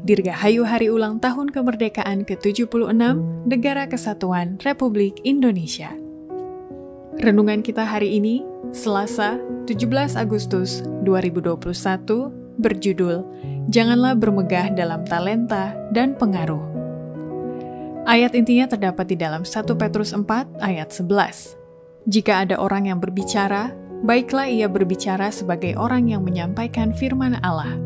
Dirgahayu Hari Ulang Tahun Kemerdekaan ke-76 Negara Kesatuan Republik Indonesia. Renungan kita hari ini, Selasa, 17 Agustus 2021, berjudul Janganlah Bermegah dalam Talenta dan Pengaruh. Ayat intinya terdapat di dalam 1 Petrus 4 ayat 11. Jika ada orang yang berbicara, baiklah ia berbicara sebagai orang yang menyampaikan firman Allah.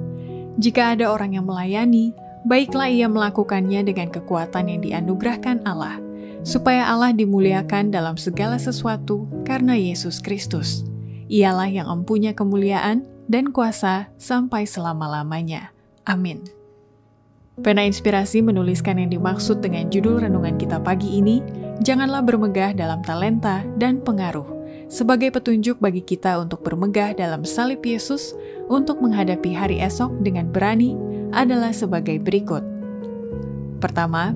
Jika ada orang yang melayani, baiklah ia melakukannya dengan kekuatan yang dianugerahkan Allah, supaya Allah dimuliakan dalam segala sesuatu karena Yesus Kristus. Ialah yang empunya kemuliaan dan kuasa sampai selama-lamanya. Amin. Pena Inspirasi menuliskan yang dimaksud dengan judul renungan kita pagi ini, Janganlah Bermegah dalam Talenta dan Pengaruh, sebagai petunjuk bagi kita untuk bermegah dalam salib Yesus untuk menghadapi hari esok dengan berani adalah sebagai berikut. Pertama,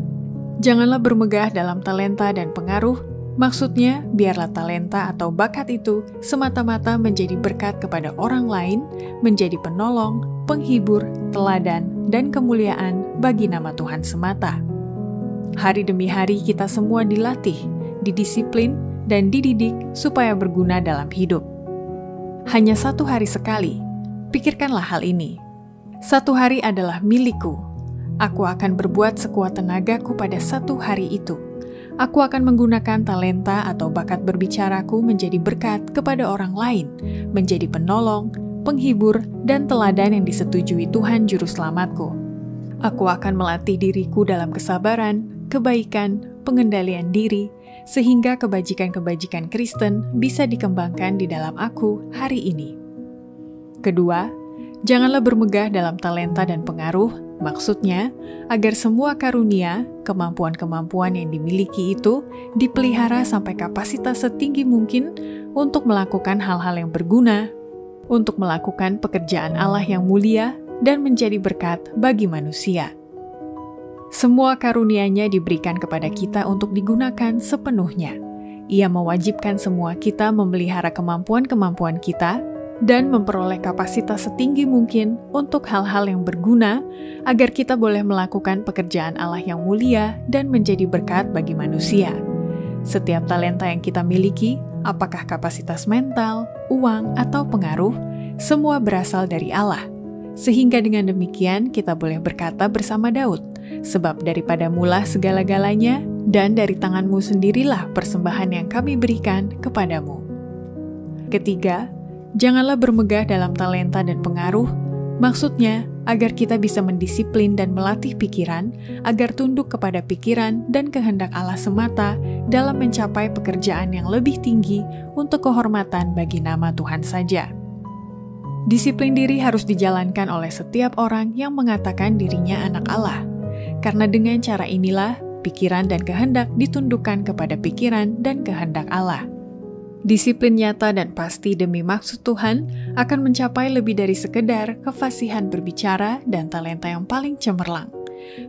janganlah bermegah dalam talenta dan pengaruh, maksudnya biarlah talenta atau bakat itu semata-mata menjadi berkat kepada orang lain, menjadi penolong, penghibur, teladan, dan kemuliaan bagi nama Tuhan semata. Hari demi hari kita semua dilatih, didisiplin, dan dididik supaya berguna dalam hidup. Hanya satu hari sekali, pikirkanlah hal ini. Satu hari adalah milikku. Aku akan berbuat sekuat tenagaku pada satu hari itu. Aku akan menggunakan talenta atau bakat berbicaraku menjadi berkat kepada orang lain, menjadi penolong, penghibur, dan teladan yang disetujui Tuhan Juru Selamatku. Aku akan melatih diriku dalam kesabaran, kebaikan, pengendalian diri, sehingga kebajikan-kebajikan Kristen bisa dikembangkan di dalam aku hari ini. Kedua, janganlah bermegah dalam talenta dan pengaruh, maksudnya agar semua karunia, kemampuan-kemampuan yang dimiliki itu dipelihara sampai kapasitas setinggi mungkin untuk melakukan hal-hal yang berguna, untuk melakukan pekerjaan Allah yang mulia dan menjadi berkat bagi manusia. Semua karunia-Nya diberikan kepada kita untuk digunakan sepenuhnya. Ia mewajibkan semua kita memelihara kemampuan-kemampuan kita dan memperoleh kapasitas setinggi mungkin untuk hal-hal yang berguna agar kita boleh melakukan pekerjaan Allah yang mulia dan menjadi berkat bagi manusia. Setiap talenta yang kita miliki, apakah kapasitas mental, uang, atau pengaruh, semua berasal dari Allah. Sehingga dengan demikian kita boleh berkata bersama Daud, sebab daripada mula segala-galanya, dan dari tanganmu sendirilah persembahan yang kami berikan kepadamu. Ketiga, janganlah bermegah dalam talenta dan pengaruh, maksudnya agar kita bisa mendisiplin dan melatih pikiran, agar tunduk kepada pikiran dan kehendak Allah semata dalam mencapai pekerjaan yang lebih tinggi untuk kehormatan bagi nama Tuhan saja. Disiplin diri harus dijalankan oleh setiap orang yang mengatakan dirinya anak Allah, karena dengan cara inilah pikiran dan kehendak ditundukkan kepada pikiran dan kehendak Allah. Disiplin nyata dan pasti demi maksud Tuhan akan mencapai lebih dari sekedar kefasihan berbicara dan talenta yang paling cemerlang.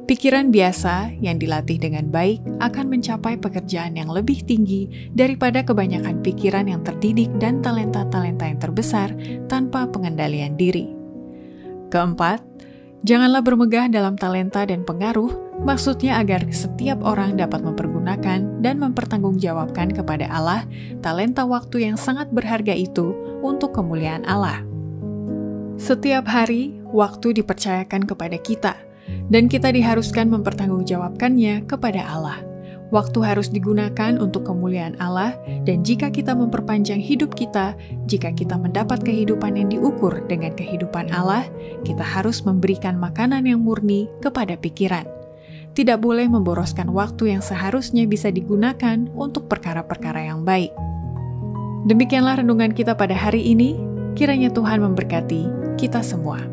Pikiran biasa yang dilatih dengan baik akan mencapai pekerjaan yang lebih tinggi daripada kebanyakan pikiran yang terdidik dan talenta-talenta yang terbesar tanpa pengendalian diri. Keempat, janganlah bermegah dalam talenta dan pengaruh, maksudnya agar setiap orang dapat mempergunakan dan mempertanggungjawabkan kepada Allah talenta waktu yang sangat berharga itu untuk kemuliaan Allah. Setiap hari, waktu dipercayakan kepada kita, dan kita diharuskan mempertanggungjawabkannya kepada Allah. Waktu harus digunakan untuk kemuliaan Allah, dan jika kita memperpanjang hidup kita, jika kita mendapat kehidupan yang diukur dengan kehidupan Allah, kita harus memberikan makanan yang murni kepada pikiran. Tidak boleh memboroskan waktu yang seharusnya bisa digunakan untuk perkara-perkara yang baik. Demikianlah renungan kita pada hari ini, kiranya Tuhan memberkati kita semua.